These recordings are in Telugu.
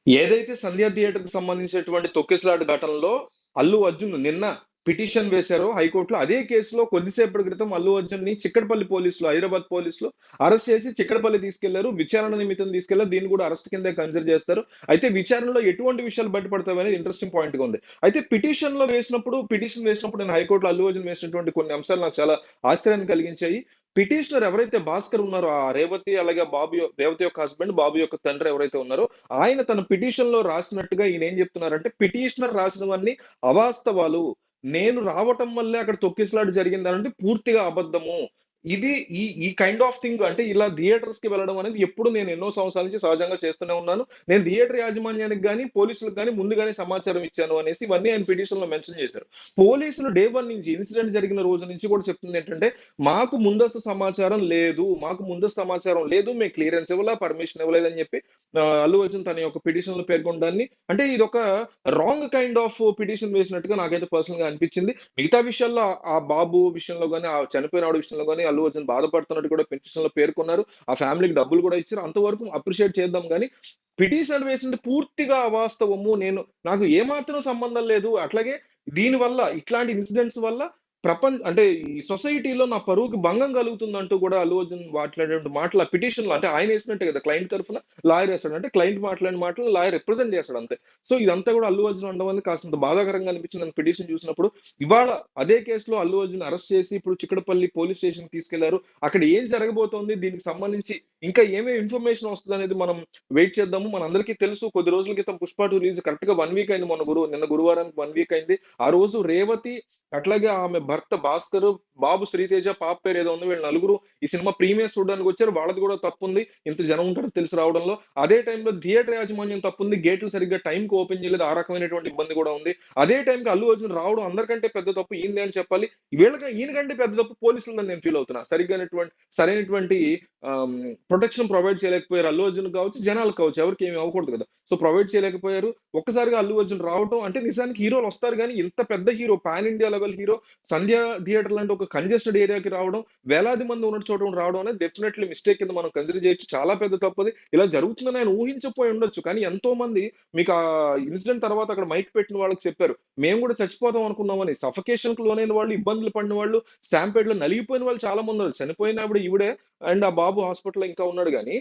ఏదైతే సంధ్యా థియేటర్‌కి సంబంధించినటువంటి తొక్కిసలాట ఘటనలో అల్లు అర్జున్ నిన్న పిటిషన్ వేశారో హైకోర్ట్‌లో, అదే కేసులో కొద్దిసేపటి క్రితం అల్లు అర్జున్‌ని చిక్కడపల్లి పోలీసులు, హైదరాబాద్ పోలీసులు అరెస్ట్ చేసి చిక్కడపల్లి తీసుకెళ్లారు. విచారణ నిమిత్తం తీసుకెళ్లారు. దీన్ని కూడా అరెస్ట్ కిందే కన్సిడర్ చేస్తారు. అయితే విచారణలో ఎటువంటి విషయాలు బయటపడతాయనేది ఇంట్రెస్టింగ్ పాయింట్‌గా ఉంది. అయితే పిటిషన్ వేసినప్పుడు నేను హైకోర్ట్‌లో అల్లు అర్జున్ వేసినటువంటి కొన్ని అంశాలు నాకు చాలా ఆశ్చర్యాన్ని కలిగించాయి. పిటిషనర్ ఎవరైతే భాస్కర్ ఉన్నారో, ఆ రేవతి అలాగే రేవతి యొక్క హస్బెండ్, బాబు యొక్క తండ్రి ఎవరైతే ఉన్నారో, ఆయన తన పిటిషన్‌లో రాసినట్టుగా ఈయనేం చెప్తున్నారంటే, పిటిషనర్ రాసినవన్నీ అవాస్తవాలు. నేను రావటం వల్లే అక్కడ తొక్కిసలాట జరిగిందనంటే పూర్తిగా అబద్ధము. ఇది ఈ ఈ కైండ్ ఆఫ్ థింగ్ అంటే ఇలా థియేటర్స్‌కి వెళ్ళడం అనేది ఎప్పుడు నేను ఎన్నో సంవత్సరాల నుంచి సహజంగా చేస్తూనే ఉన్నాను. నేను థియేటర్ యాజమాన్యానికి గాని, పోలీసులకు గాని ముందుగానే సమాచారం ఇచ్చాను అనేసి ఇవన్నీ ఆయన పిటిషన్‌లో మెన్షన్ చేశారు. పోలీసులు డే 1 నుంచి ఇన్సిడెంట్ జరిగిన రోజు నుంచి కూడా చెప్తుందేంటంటే, మాకు ముందస్తు సమాచారం లేదు. మాకు ముందస్తు సమాచారం లేదు. మేము క్లియరెన్స్ ఇవ్వలా, పర్మిషన్ ఇవ్వలేదని చెప్పి అల్లు అర్జున్ తన యొక్క పిటిషన్‌లో పేర్కొనడాన్ని అంటే ఇదొక రాంగ్ కైండ్ ఆఫ్ పిటిషన్ వేసినట్టుగా నాకైతే పర్సనల్‌గా అనిపించింది. మిగతా విషయాల్లో ఆ బాబు విషయంలో గాని, ఆ చనిపోయినోడి విషయంలో గాని అల్లు అర్జున్ బాధపడుతున్నట్టు కూడా పిటిషన్‌లో పేర్కొన్నారు. ఆ ఫ్యామిలీకి డబ్బులు కూడా ఇచ్చారు. అంతవరకు అప్రిషియేట్ చేద్దాం గానీ, పిటిషన్ వేసింది పూర్తిగా అవాస్తవము. నాకు ఏమాత్రం సంబంధం లేదు. అట్లాగే దీనివల్ల ఇట్లాంటి ఇన్సిడెంట్స్ వల్ల అంటే ఈ సొసైటీలో నా పరువుకి భంగం కలుగుతుందంటూ కూడా అల్లు అర్జున్ మాట్లాడినటువంటి మాటలు ఆ పిటిషన్‌లో అంటే ఆయన ఏసినట్టే కదా! క్లయింట్ తరపున లాయర్ ఏస్తాడు. అంటే క్లయింట్ మాట్లాడిన మాటలు లాయర్ రిప్రజెంట్ చేస్తాడు అంతే. సో, ఇదంతా కూడా అల్లు అర్జున్ అనడం అనేది కాస్తంత బాధాకరంగా అనిపించింది నాకు పిటిషన్ చూసినప్పుడు. ఇవాళ అదే కేసులో అల్లు అర్జున్ అరెస్ట్ చేసి ఇప్పుడు చిక్కడపల్లి పోలీస్ స్టేషన్‌కి తీసుకెళ్లారు. అక్కడ ఏం జరగబోతోంది? దీనికి సంబంధించి ఇంకా ఏమేమి ఇన్ఫర్మేషన్ వస్తదనేది మనం వెయిట్ చేద్దాము. మనందరికీ తెలుసు కొద్ది రోజుల క్రితం 'పుష్ప 2' రిలీజ్ కరెక్ట్‌గా 1 వీక్ అయింది. నిన్న గురువారానికి 1 వీక్ అయింది. ఆ రోజు రేవతి అట్లాగే ఆమె భర్త భాస్కర్, బాబు శ్రీతేజ, పాప పేరేదో ఉంది. వీళ్ళు నలుగురు ఈ సినిమా ప్రీమియర్ చూడడానికొచ్చారు. వాళ్ళది కూడా తప్పుంది. ఇంత జనం ఉంటారో తెలిసి రావడంలో. అదే టైంలో థియేటర్ యాజమాన్యం తప్పుంది. గేట్లు సరిగ్గా టైంకి ఓపెన్ చేయలేదు. ఆ రకమైనటువంటి ఇబ్బంది కూడా ఉంది. అదే టైంకి అల్లు అర్జున్ రావడం అందరికంటే పెద్ద తప్పు ఈయనదే అని చెప్పాలి. ఈయనకంటే పెద్ద తప్పు పోలీసులదని నేను ఫీల్ అవుతున్నా. సరైనటువంటి ఆహ్, ప్రొటెక్షన్ ప్రొవైడ్ చేయలేకపోయారు. అల్లు అర్జున్‌కి కావచ్చు, జనాలకు కావచ్చు. ఎవరికీ ఏమి అవ్వకూడదు కదా! సో, ప్రొవైడ్ చేయలేకపోయారు. ఒక్కసారిగా అల్లు అర్జున్ రావటం అంటే నిజానికి హీరోలొస్తారు గానీ, ఇంత పెద్ద hero pan India level hero Sandhya theatre లాంటి ఒక కంజెస్టెడ్ ఏరియాకి రావడం, వేలాది మంది ఉన్న చోట రావడం అనేది డెఫినైట్‌లీ మిస్టేక్ కింద మనం కన్సిడర్ చేయొచ్చు. చాలా పెద్ద తప్పది. ఇలా జరుగుతుందని ఆయన ఊహించకపోయి ఉండొచ్చు. కానీ ఎంతో మంది మీకు ఆ ఇన్సిడెంట్ తర్వాత అక్కడ మైక్ పెట్టిన వాళ్ళకి చెప్పారు. మేము కూడా చచ్చిపోదాం అనుకున్నామని. సఫకేషన్‌కి లోనైన వాళ్ళు, ఇబ్బందులు పడిన వాళ్ళు, స్టాంపేడ్‌లో నలిగిపోయిన వాళ్ళు చాలా మందున్నారు. చనిపోయిన ఆవిడ ఈవిడే అండ్ ఆ బాబు హాస్పిటల్‌లో ఇంకా ఉన్నాడు గానీ,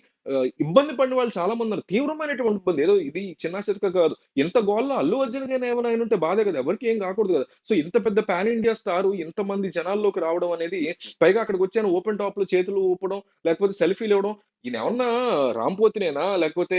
ఇబ్బంది పడిన వాళ్ళు చాలా మందున్నారు. తీవ్రమైనటువంటి ఇబ్బంది. ఏదో ఇది చిన్న చితక కాదు. ఇంత గోలలో అల్లు అర్జున్ గాని ఏమైనా అయ్యుంటే బాధే కదా! ఎవరికీ ఏం కాకూడదు కదా! సో, ఇంత పెద్ద పాన్ ఇండియా స్టారు ఇంతమంది జనాల్లోకి రావడం అనేది పైగా అక్కడికొచ్చాను ఓపెన్ టాప్‌లో చేతులు ఊపడం, లేకపోతే సెల్ఫీలివ్వడం. ఈయనేమన్నా రాంపోతినేనా? లేకపోతే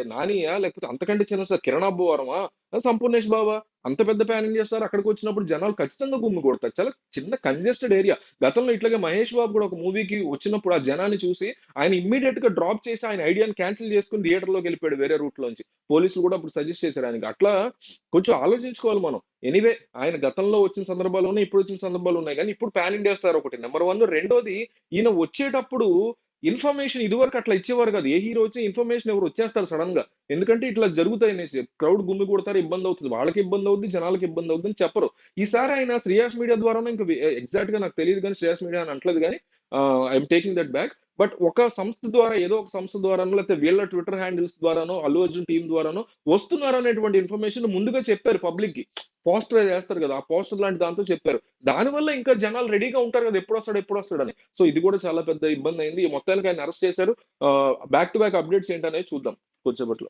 నానియా? లేకపోతే అంతకంటే చిన్న స్టార్ కిరణ్ అబ్బవరమా? సంపూర్ణేష్ బాబా? అంత పెద్ద పాన్ ఇండియా స్టార్ అక్కడికొచ్చినప్పుడు జనాలు ఖచ్చితంగా గుమిగూడతారు. చాలా చిన్న కంజెస్టెడ్ ఏరియా. గతంలో ఇట్లాగే మహేష్ బాబు కూడా ఒక మూవీకి వచ్చినప్పుడు ఆ జనాన్ని చూసి ఆయన ఇమ్మీడియేట్‌గా డ్రాప్ చేసి ఆయన ఐడియాని క్యాన్సెల్ చేసుకొని థియేటర్‌లోకెళ్ళిపోయాడు వేరే రూట్‌లోంచి. పోలీసులు కూడా అప్పుడు సజెస్ట్ చేశారు ఆయనకి. అట్లా కొంచెం ఆలోచించుకోవాలి మనం. ఎనీవే ఆయన గతంలో వచ్చిన సందర్భాలున్నాయి. ఇప్పుడు వచ్చిన సందర్భాలున్నాయి గానీ, ఇప్పుడు పాన్ ఇండియా స్టార్ ఒకటి నంబర్ 1. రెండోది ఈయన వచ్చేటప్పుడు ఇన్ఫర్మేషన్ ఇదివరకు అట్లా ఇచ్చేవారు కాదు. ఏ హీరో వచ్చినా ఇన్ఫర్మేషన్ ఎవరో వచ్చేస్తారు సడెన్‌గా. ఎందుకంటే ఇట్లా జరుగుతాయనేసి. క్రౌడ్ గుమిగూడతారు, ఇబ్బందవుతది. వాళ్ళకి ఇబ్బందవుద్ది, జనాలకి ఇబ్బందవుద్దని చెప్పరు. ఈసారి ఆయన శ్రేయాస్ మీడియా ద్వారానో ఇంకా ఎగ్జాక్ట్‌గా నాకు తెలీదు గానీ శ్రేయాస్ మీడియా అని అనట్లేదు గానీ I am taking that back. But ఒక సంస్థ ద్వారా ఏదో ఒక సంస్థ ద్వారానో లేకపోతే వీళ్ళ ట్విట్టర్ హ్యాండిల్స్ ద్వారానో, అల్లు అర్జున్ టీమ్ ద్వారానో వస్తున్నారనేటువంటి ఇన్ఫర్మేషన్ ముందుగా చెప్పారు పబ్లిక్‌కి. పోస్టర్ ఏస్తారు గదా! ఆ పోస్టర్ లాంటి దాంతో చెప్పారు. దానివల్ల ఇంకా జనాలు రెడీగా ఉంటారు గదా! ఎప్పుడొస్తాడు, ఎప్పుడొస్తాడని. సో, ఇది గూడా చాలా పెద్ద ఇబ్బందయింది. మొత్తానికి ఆయన్ని అరెస్ట్ చేశారు. బ్యాక్ టు బ్యాక్ అప్‌డేట్స్ ఏంటనేది చూద్దాం కొద్దిసేపట్లో.